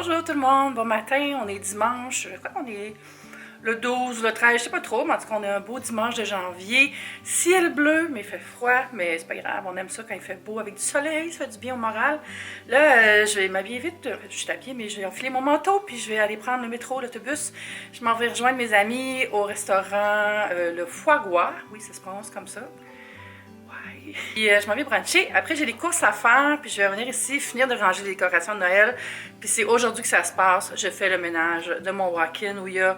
Bonjour tout le monde, bon matin, on est dimanche, on est le 12, le 13, je sais pas trop, mais en tout cas on a un beau dimanche de janvier, ciel bleu, mais il fait froid, mais c'est pas grave, on aime ça quand il fait beau avec du soleil, ça fait du bien au moral. Là, je vais m'habiller vite, je suis habillée, mais je vais enfiler mon manteau, puis je vais aller prendre le métro, l'autobus. Je m'en vais rejoindre mes amis au restaurant Le Foie Gras, oui ça se prononce comme ça. Puis je m'en vais bruncher. Après, j'ai des courses à faire, puis je vais revenir ici, finir de ranger les décorations de Noël. Puis c'est aujourd'hui que ça se passe. Je fais le ménage de mon walk-in où il y a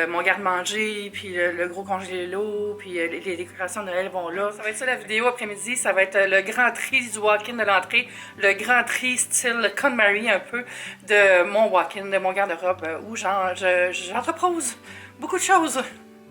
mon garde-manger, puis le gros congélo, puis les décorations de Noël vont là. Ça va être ça la vidéo après-midi. Ça va être le grand tri du walk-in de l'entrée, le grand tri style KonMari un peu de mon walk-in, de mon garde-robe, où j'entrepose beaucoup de choses.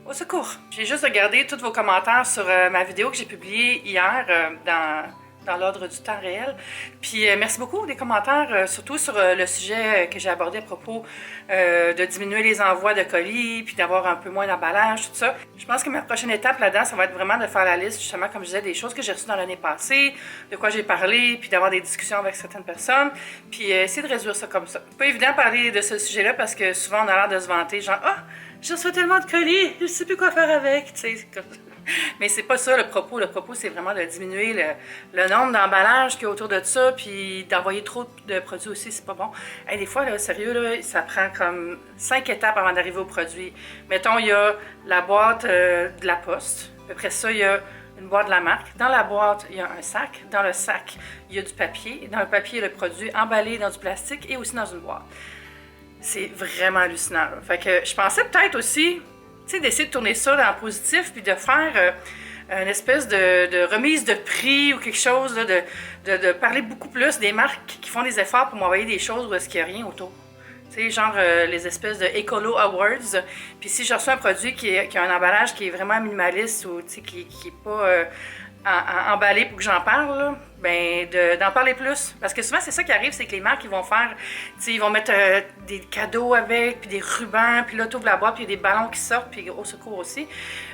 Au secours! J'ai juste regardé tous vos commentaires sur ma vidéo que j'ai publiée hier dans l'ordre du temps réel. Puis merci beaucoup des commentaires, surtout sur le sujet que j'ai abordé à propos de diminuer les envois de colis, puis d'avoir un peu moins d'emballage, tout ça. Je pense que ma prochaine étape là-dedans, ça va être vraiment de faire la liste, justement, comme je disais, des choses que j'ai reçues dans l'année passée, de quoi j'ai parlé, puis d'avoir des discussions avec certaines personnes, puis essayer de résoudre ça comme ça. Pas évident de parler de ce sujet-là parce que souvent on a l'air de se vanter, genre « Ah! Je reçois tellement de colis, je sais plus quoi faire avec, tu sais. » Mais c'est pas ça le propos. Le propos, c'est vraiment de diminuer le nombre d'emballages qu'il y a autour de ça, puis d'envoyer trop de produits aussi, c'est pas bon. Hey, des fois, là, sérieux, là, ça prend comme 5 étapes avant d'arriver au produit. Mettons, il y a la boîte de la poste. Après ça, il y a une boîte de la marque. Dans la boîte, il y a un sac. Dans le sac, il y a du papier. Et dans le papier, il y a le produit emballé dans du plastique et aussi dans une boîte. C'est vraiment hallucinant. Là. Fait que je pensais peut-être aussi, tu sais, d'essayer de tourner ça dans le positif, puis de faire une espèce de remise de prix ou quelque chose, là, de parler beaucoup plus des marques qui font des efforts pour m'envoyer des choses où est-ce qu'il n'y a rien autour. Tu sais, genre les espèces de Ecolo Awards. Puis si je reçois un produit qui a un emballage qui est vraiment minimaliste ou tu sais, qui n'est pas emballé pour que j'en parle, là, ben d'en parler plus. Parce que souvent, c'est ça qui arrive, c'est que les marques, ils vont faire, tu sais, ils vont mettre des cadeaux avec, puis des rubans, puis là, tu ouvres la boîte, puis il y a des ballons qui sortent, puis au secours aussi.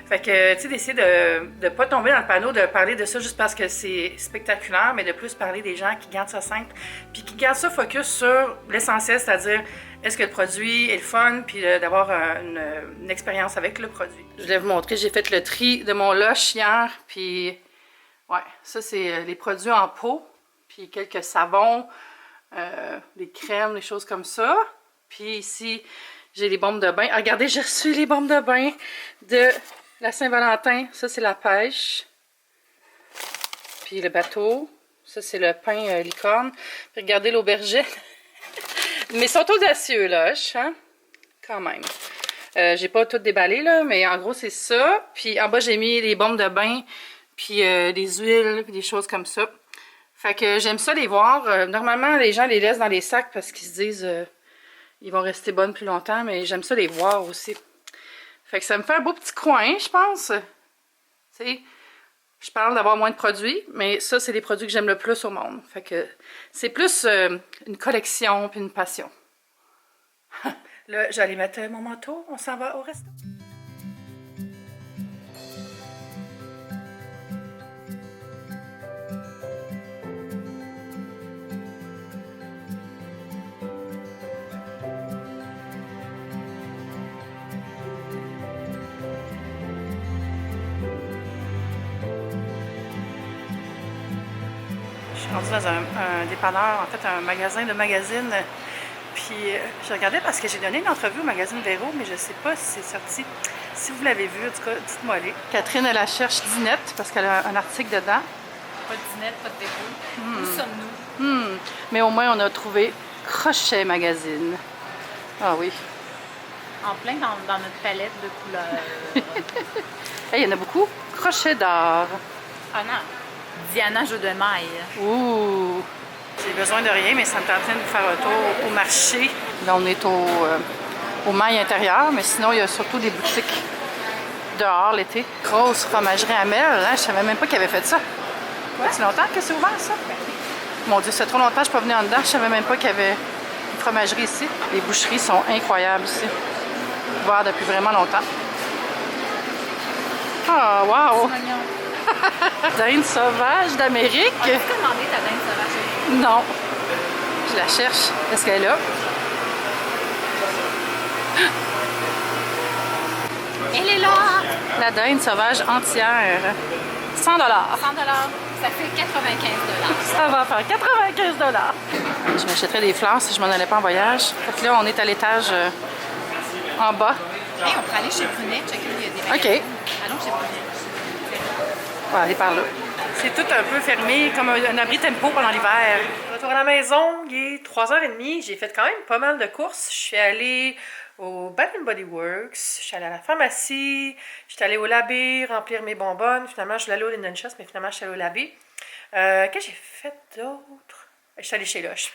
Fait que, tu sais, d'essayer de ne pas tomber dans le panneau de parler de ça juste parce que c'est spectaculaire, mais de plus parler des gens qui gardent ça simple, puis qui gardent ça focus sur l'essentiel, c'est-à-dire, est-ce que le produit est le fun, puis d'avoir une expérience avec le produit. Je voulais vous montrer, j'ai fait le tri de mon lush hier, puis... Ouais, ça c'est les produits en pot, puis quelques savons, des crèmes, des choses comme ça. Puis ici, j'ai les bombes de bain. Ah, regardez, j'ai reçu les bombes de bain de la Saint-Valentin. Ça, c'est la pêche. Puis le bateau. Ça, c'est le pain licorne. Puis regardez l'aubergine. Mais ils sont audacieux, là, hein? Quand même. J'ai pas tout déballé, là, mais en gros, c'est ça. Puis en bas, j'ai mis les bombes de bain, puis des huiles, puis des choses comme ça. Fait que j'aime ça les voir. Normalement, les gens les laissent dans les sacs parce qu'ils se disent ils vont rester bonnes plus longtemps, mais j'aime ça les voir aussi. Fait que ça me fait un beau petit coin, je pense. Tu sais, je parle d'avoir moins de produits, mais ça, c'est les produits que j'aime le plus au monde. Fait que c'est plus une collection puis une passion. Là, j'allais mettre mon manteau, on s'en va au restaurant. Je suis rendue dans un dépanneur, en fait un magasin de magazines. Puis je regardais parce que j'ai donné une entrevue au magazine Véro, mais je ne sais pas si c'est sorti. Si vous l'avez vu, en tout cas, dites-moi les. Catherine, elle la cherche Dinette parce qu'elle a un article dedans. Pas de Dinette, pas de Véro. Où sommes-nous? Mais au moins, on a trouvé Crochet Magazine. Ah oui. En plein dans notre palette de couleurs. Hey, il y en a beaucoup. Crochet d'art. Ah non. Diana Jeu de maille. Ouh! J'ai besoin de rien, mais ça me tentait de faire un tour au marché. Là, on est au mail intérieur, mais sinon, il y a surtout des boutiques dehors l'été. Grosse fromagerie à Mel, hein? Je savais même pas qu'il avait fait ça. Ouais. C'est longtemps que c'est ouvert, ça? Mon Dieu, c'est trop longtemps que je suis pas venue en dedans. Je savais même pas qu'il y avait une fromagerie ici. Les boucheries sont incroyables ici. Ouvert depuis vraiment longtemps. Ah, wow! Dinde sauvage d'Amérique. As-tu commandé ta dinde sauvage? Non. Je la cherche. Est-ce qu'elle est là? Elle est là! La dinde sauvage entière. 100 $. 100 $, ça fait 95 $. Ça va faire 95 $. Je m'achèterais des fleurs si je m'en allais pas en voyage. Fait que là, on est à l'étage en bas. Hey, on pourrait aller chez Brunet, checker il y a des magasins. OK. Allons chez Brunet. On va aller par là. C'est tout un peu fermé, comme un abri tempo pendant l'hiver. Retour à la maison, il est 3h30. J'ai fait quand même pas mal de courses. Je suis allée au Bath Body Works, je suis allée à la pharmacie, je suis allée au Labé remplir mes bonbonnes. Finalement, je suis allée au Linden Shops, mais finalement, je suis allée au Labé. Qu'est-ce que j'ai fait d'autre? Je suis allée chez Lush.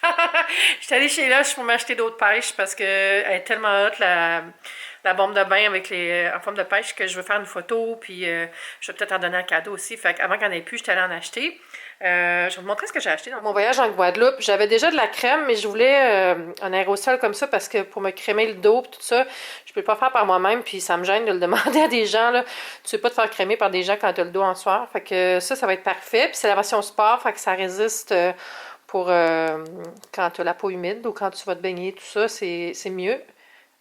Je suis allée chez Lush pour m'acheter d'autres pêches parce qu'elle est tellement haute, la bombe de bain avec en forme de pêche, que je veux faire une photo, puis je vais peut-être en donner un cadeau aussi. Fait qu'avant qu'il n'y en ait plus, j'étais allée en acheter. Je vais vous montrer ce que j'ai acheté dans mon voyage en Guadeloupe. J'avais déjà de la crème, mais je voulais un aérosol comme ça parce que pour me crémer le dos et tout ça, je peux pas faire par moi-même, puis ça me gêne de le demander à des gens. Là. Tu sais pas te faire crémer par des gens quand tu as le dos en sueur. Fait que ça va être parfait. Puis c'est la version sport, fait que ça résiste pour quand tu as la peau humide ou quand tu vas te baigner, tout ça, c'est mieux.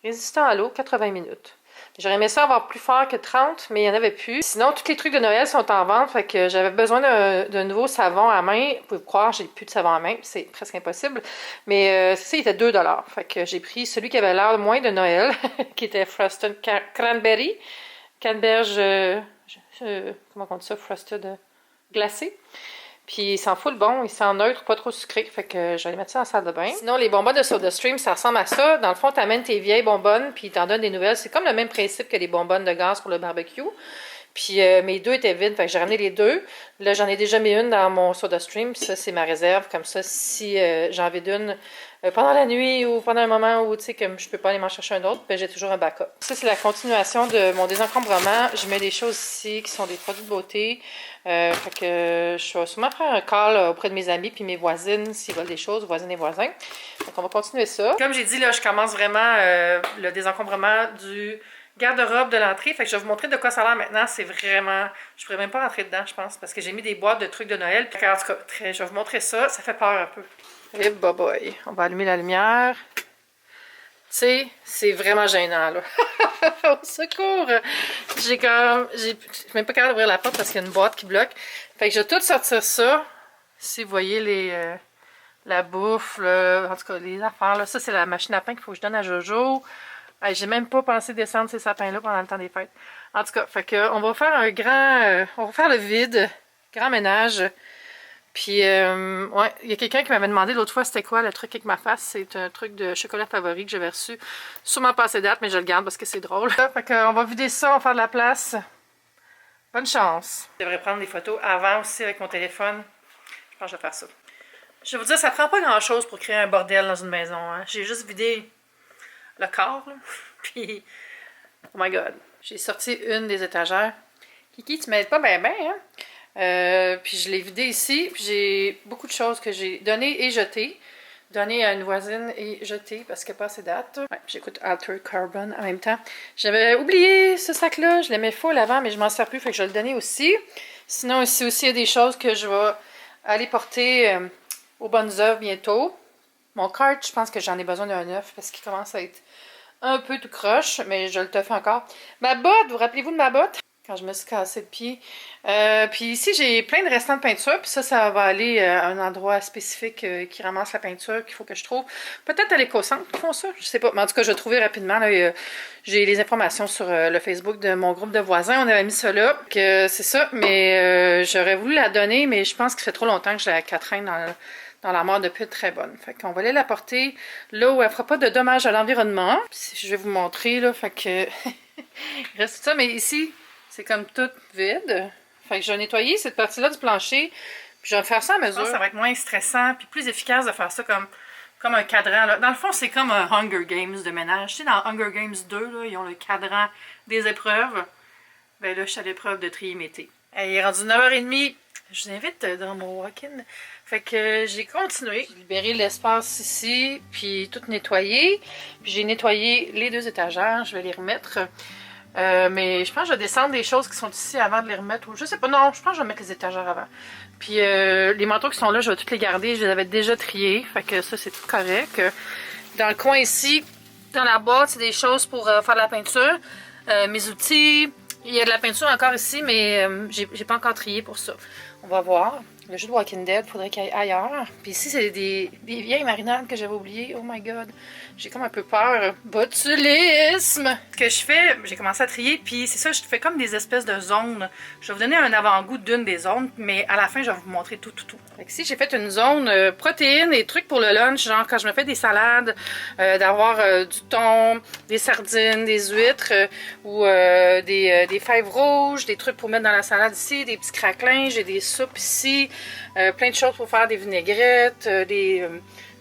Résistant à l'eau, 80 minutes. J'aurais aimé ça avoir plus fort que 30, mais il n'y en avait plus. Sinon, tous les trucs de Noël sont en vente, fait que j'avais besoin d'un nouveau savon à main. Vous pouvez croire, j'ai plus de savon à main, c'est presque impossible. Mais c'est ça, il était 2 $. Fait que j'ai pris celui qui avait l'air moins de Noël, qui était Frosted Cranberry. Canneberge, comment on dit ça? Frosted glacé. Puis il s'en fout le bon, il sent neutre, pas trop sucré, fait que je vais aller mettre ça en salle de bain. Sinon, les bonbonnes de SodaStream, ça ressemble à ça. Dans le fond, tu amènes tes vieilles bonbonnes, puis t'en donnes des nouvelles. C'est comme le même principe que les bonbonnes de gaz pour le barbecue. Puis mes deux étaient vides, fait que j'ai ramené les deux. Là, j'en ai déjà mis une dans mon SodaStream, ça, c'est ma réserve. Comme ça, si j'en vide une pendant la nuit ou pendant un moment où, tu sais, que je peux pas aller m'en chercher un autre, ben, j'ai toujours un backup. Ça, c'est la continuation de mon désencombrement. Je mets des choses ici qui sont des produits de beauté. Fait que je vais sûrement faire un call auprès de mes amis puis mes voisines s'ils veulent des choses, voisines et voisins. Donc on va continuer ça. Comme j'ai dit, là, je commence vraiment le désencombrement du garde-robe de l'entrée. Fait que je vais vous montrer de quoi ça a l'air maintenant. C'est vraiment... Je pourrais même pas rentrer dedans, je pense, parce que j'ai mis des boîtes de trucs de Noël. Puis, en tout cas, je vais vous montrer ça. Ça fait peur un peu. Et boy, on va allumer la lumière. Tu sais, c'est vraiment gênant, là. Au secours! J'ai même pas capable d'ouvrir la porte parce qu'il y a une boîte qui bloque. Fait que je vais tout sortir ça. Si vous voyez la bouffe, là, en tout cas, les affaires, là. Ça, c'est la machine à pain qu'il faut que je donne à Jojo. J'ai même pas pensé descendre ces sapins-là pendant le temps des fêtes. En tout cas, fait que on va faire un grand... on va faire le vide, grand ménage. Puis, ouais, il y a quelqu'un qui m'avait demandé l'autre fois c'était quoi le truc avec ma face. C'est un truc de chocolat favori que j'avais reçu. Sûrement passé date, mais je le garde parce que c'est drôle. Fait qu'on va vider ça, on va faire de la place. Bonne chance. Je devrais prendre des photos avant aussi avec mon téléphone. Je pense que je vais faire ça. Je vais vous dire, ça prend pas grand-chose pour créer un bordel dans une maison. Hein. J'ai juste vidé le corps, là. Puis, oh my god. J'ai sorti une des étagères. Kiki, tu m'aides pas bien, hein? Puis je l'ai vidé ici, puis j'ai beaucoup de choses que j'ai données et jetées. Données à une voisine et jetées parce qu'elle n'a pas assez date. Ouais, j'écoute Alter Carbon en même temps. J'avais oublié ce sac-là, je l'aimais full avant, mais je m'en sers plus, fait que je vais le donner aussi. Sinon, ici aussi, il y a des choses que je vais aller porter aux bonnes œuvres bientôt. Mon cart, je pense que j'en ai besoin d'un neuf parce qu'il commence à être un peu tout croche, mais je le toffe encore. Ma botte, vous rappelez-vous de ma botte? Quand je me suis cassé le pied. Puis ici, j'ai plein de restants de peinture. Puis ça va aller à un endroit spécifique qui ramasse la peinture qu'il faut que je trouve. Peut-être à l'éco-centre qui font ça, je sais pas. Mais en tout cas, je vais trouver rapidement. J'ai les informations sur le Facebook de mon groupe de voisins. On avait mis ça là. C'est ça. Mais j'aurais voulu la donner, mais je pense que ça fait trop longtemps que je la traîne dans l'armoire de pute très bonne. Fait qu'on va aller la porter là où elle fera pas de dommages à l'environnement. Je vais vous montrer, là. Fait que... il reste tout ça. Mais ici... c'est comme tout vide. Fait que je vais nettoyer cette partie-là du plancher. Puis je vais faire ça à mesure. Ça va être moins stressant puis plus efficace de faire ça comme un cadran. Là. Dans le fond, c'est comme un Hunger Games de ménage. Tu sais, dans Hunger Games 2, là, ils ont le cadran des épreuves. Ben là, je suis à l'épreuve de trier mes thés. Il est rendu 9h30. Je vous invite dans mon walk-in. Fait que j'ai continué. J'ai libéré l'espace ici, puis tout nettoyé. Puis j'ai nettoyé les deux étagères. Je vais les remettre... mais je pense que je vais descendre les choses qui sont ici avant de les remettre. Ou je sais pas, non, je pense que je vais mettre les étagères avant. Puis les manteaux qui sont là, je vais tous les garder. Je les avais déjà triés. Fait que ça, c'est tout correct. Dans le coin ici, Dans la boîte, c'est des choses pour faire de la peinture. Mes outils, il y a de la peinture encore ici, mais j'ai pas encore trié pour ça. On va voir. Le jeu de Walking Dead, faudrait qu'il aille ailleurs. Puis ici, c'est des vieilles marinades que j'avais oubliées. Oh my god. J'ai comme un peu peur. Botulisme! Ce que je fais, j'ai commencé à trier, puis c'est ça, je fais comme des espèces de zones. Je vais vous donner un avant-goût d'une des zones, mais à la fin, je vais vous montrer tout. Fait que ici, j'ai fait une zone protéines et trucs pour le lunch, genre quand je me fais des salades, d'avoir du thon, des sardines, des huîtres, ou des fèves rouges, des trucs pour mettre dans la salade ici, des petits craquelins, j'ai des soupes ici, plein de choses pour faire des vinaigrettes, des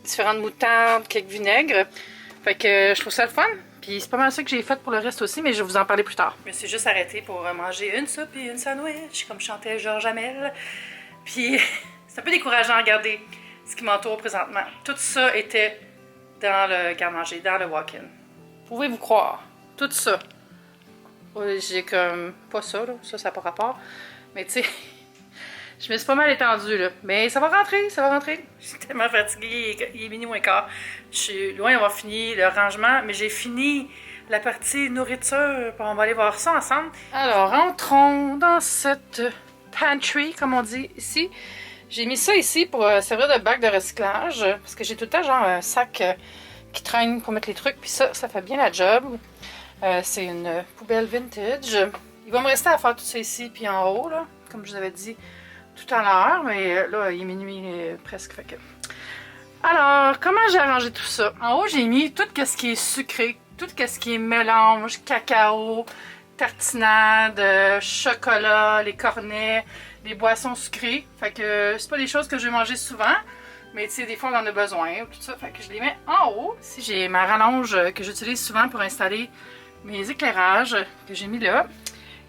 différentes moutardes, quelques vinaigres. Fait que je trouve ça le fun. Puis c'est pas mal ça que j'ai fait pour le reste aussi, mais je vais vous en parler plus tard. Je me suis juste arrêtée pour manger une soupe et une sandwich, comme chantait Georges Hamel. Puis c'est un peu décourageant à regarder ce qui m'entoure présentement. Tout ça était dans le garde-manger, dans le walk-in. Pouvez-vous croire? Tout ça. J'ai comme... pas ça, là. Ça n'a pas rapport. Mais tu sais... Je me suis pas mal étendue, là. Mais ça va rentrer, ça va rentrer. Je suis tellement fatiguée, il est minuit moins quart. Je suis loin d'avoir fini le rangement, mais j'ai fini la partie nourriture. On va aller voir ça ensemble. Alors, entrons dans cette pantry, comme on dit ici. J'ai mis ça ici pour servir de bac de recyclage, parce que j'ai tout le temps, genre, un sac qui traîne pour mettre les trucs, puis ça fait bien la job. C'est une poubelle vintage. Il va me rester à faire tout ça ici, puis en haut, là, comme je vous avais dit tout à l'heure, mais là, il est minuit presque. Fait que... Alors, comment j'ai arrangé tout ça? En haut, j'ai mis tout ce qui est sucré, tout ce qui est mélange, cacao, tartinade, chocolat, les cornets, les boissons sucrées. Fait que c'est pas des choses que je vais manger souvent, mais tu sais, des fois, on en a besoin, tout ça. Fait que je les mets en haut. Ici, j'ai ma rallonge que j'utilise souvent pour installer mes éclairages que j'ai mis là.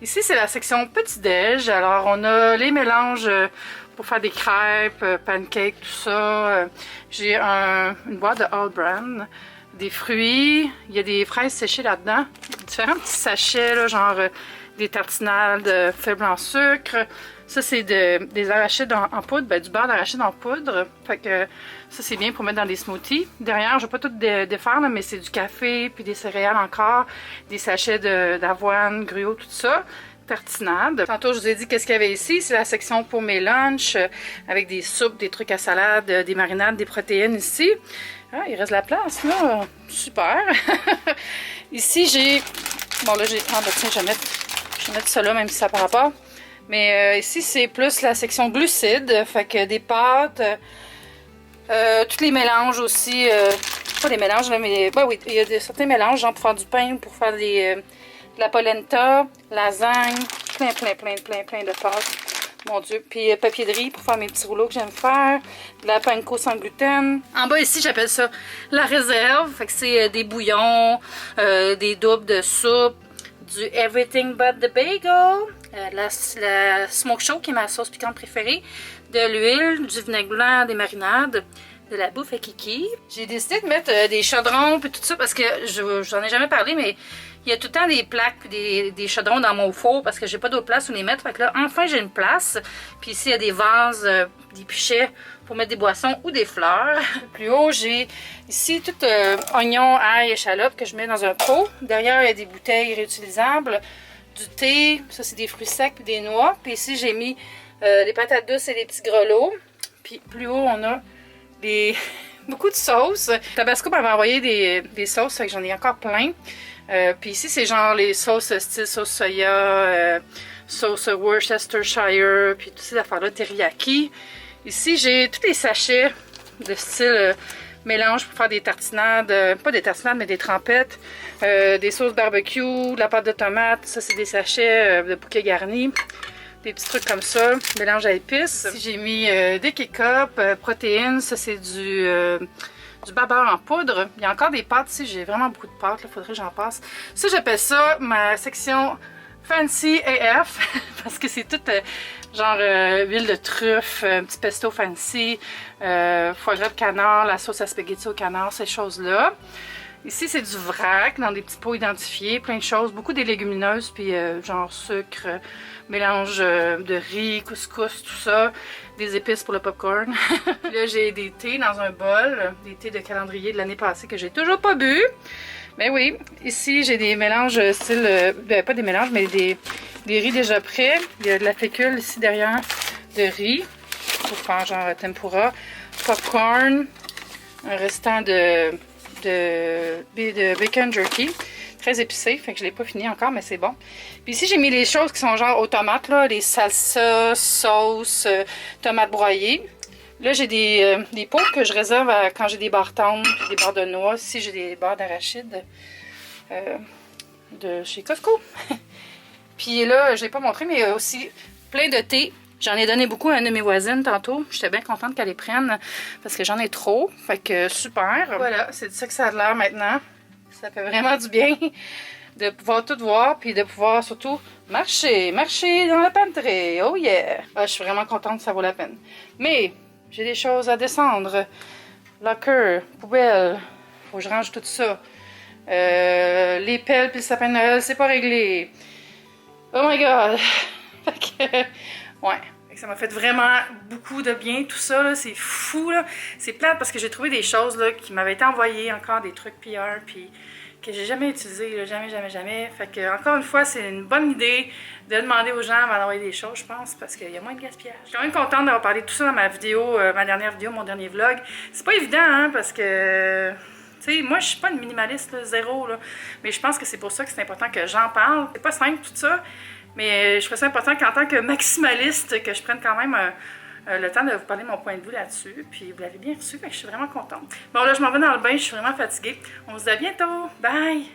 Ici, c'est la section petit-déj. Alors, on a les mélanges pour faire des crêpes, pancakes, tout ça. J'ai une boîte de All Brand, des fruits. Il y a des fraises séchées là-dedans. Différents petits sachets, là, genre des tartinades faibles en sucre. Ça, c'est des arachides en poudre, ben, du beurre d'arachide en poudre. Fait que ça, c'est bien pour mettre dans des smoothies. Derrière, je ne vais pas tout défaire, là, mais c'est du café, puis des céréales encore, des sachets d'avoine, gruau, tout ça. Tartinade. Tantôt, je vous ai dit qu'est-ce qu'il y avait ici. C'est la section pour mes lunchs, avec des soupes, des trucs à salade, des marinades, des protéines ici. Ah, il reste de la place, là. Super. Ici, j'ai... Bon, là, j'ai... Ah, ben tiens, je vais mettre ça là, même si ça n'a pas rapport. Mais ici, c'est plus la section glucides, fait que des pâtes, tous les mélanges aussi, pas les mélanges, là, mais ben oui, il y a certains mélanges, genre pour faire du pain, pour faire de la polenta, lasagne, plein de pâtes, mon Dieu. Puis papier de riz pour faire mes petits rouleaux que j'aime faire, de la panko sans gluten. En bas ici, j'appelle ça la réserve, fait que c'est des bouillons, des doubles de soupe, du Everything But the Bagel, la Smoke Show qui est ma sauce piquante préférée, de l'huile, du vinaigre blanc, des marinades, de la bouffe à kiki. J'ai décidé de mettre des chaudrons et tout ça parce que j'en ai jamais parlé, mais il y a tout le temps des plaques et des chaudrons dans mon four parce que j'ai pas d'autre place où les mettre. Fait que là, enfin, j'ai une place. Puis ici, il y a des vases, des pichets pour mettre des boissons ou des fleurs. Plus haut, j'ai ici tout oignon, ail, échalote que je mets dans un pot. Derrière, il y a des bouteilles réutilisables, du thé, ça c'est des fruits secs puis des noix. Puis ici, j'ai mis les patates douces et les petits grelots. Puis plus haut, on a beaucoup de sauces. Tabasco m'avait envoyé des sauces, fait que j'en ai encore plein. Puis ici, c'est genre les sauces style sauce soya, sauce Worcestershire, puis toutes ces affaires-là, teriyaki. Ici, j'ai tous les sachets de style mélange pour faire des tartinades, pas des tartinades, mais des trempettes, des sauces barbecue, de la pâte de tomate, ça c'est des sachets de bouquets garnis, des petits trucs comme ça, mélange à épices. Ici, j'ai mis des K-cups, protéines, ça c'est du babeur en poudre. Il y a encore des pâtes ici, j'ai vraiment beaucoup de pâtes, il faudrait que j'en passe. Ça, j'appelle ça ma section Fancy AF, parce que c'est tout genre huile de truffe, un petit pesto fancy, foie gras de canard, la sauce à spaghetti au canard, ces choses-là. Ici, c'est du vrac dans des petits pots identifiés, plein de choses, beaucoup des légumineuses, puis genre sucre, mélange de riz, couscous, tout ça, des épices pour le popcorn. Là, j'ai des thés dans un bol, des thés de calendrier de l'année passée que j'ai toujours pas bu. Mais oui, ici, j'ai des mélanges style, pas des mélanges, mais des riz déjà prêts. Il y a de la fécule ici derrière de riz pour faire genre tempura, popcorn, un restant de bacon jerky, très épicé, fait que je l'ai pas fini encore, mais c'est bon. Puis ici, j'ai mis les choses qui sont genre aux tomates, là, les salsas, sauces, tomates broyées. Là, j'ai des pots que je réserve quand j'ai des barres tendres, des barres de noix. Ici, j'ai des barres d'arachide de chez Costco. Puis là, je l'ai pas montré, mais il y a aussi plein de thé. J'en ai donné beaucoup à une de mes voisines tantôt. J'étais bien contente qu'elle les prenne parce que j'en ai trop. Fait que super. Voilà, c'est de ça que ça a l'air maintenant. Ça fait vraiment du bien de pouvoir tout voir puis de pouvoir surtout marcher dans la pantry. Oh yeah! Ah, je suis vraiment contente, ça vaut la peine. Mais j'ai des choses à descendre. Locker, poubelle. Faut que je range tout ça. Les pelles puis le sapin de Noël, c'est pas réglé. Oh my god! Fait que... ouais, ça m'a fait vraiment beaucoup de bien tout ça, là, c'est fou, là. C'est plate parce que j'ai trouvé des choses là, qui m'avaient été envoyées, encore des trucs PR, puis que j'ai jamais utilisé, là, jamais. Fait que, encore une fois, c'est une bonne idée de demander aux gens d'envoyer des choses, je pense, parce qu'il y a moins de gaspillage. Je suis quand même contente d'avoir parlé de tout ça dans ma vidéo, ma dernière vidéo, mon dernier vlog. C'est pas évident, hein, parce que... tu sais, moi, je suis pas une minimaliste, là, zéro, là, mais je pense que c'est pour ça que c'est important que j'en parle. C'est pas simple, tout ça. Mais je trouve ça important qu'en tant que maximaliste, que je prenne quand même le temps de vous parler de mon point de vue là-dessus. Puis vous l'avez bien reçu, fait que je suis vraiment contente. Bon, là, je m'en vais dans le bain, je suis vraiment fatiguée. On se dit à bientôt. Bye!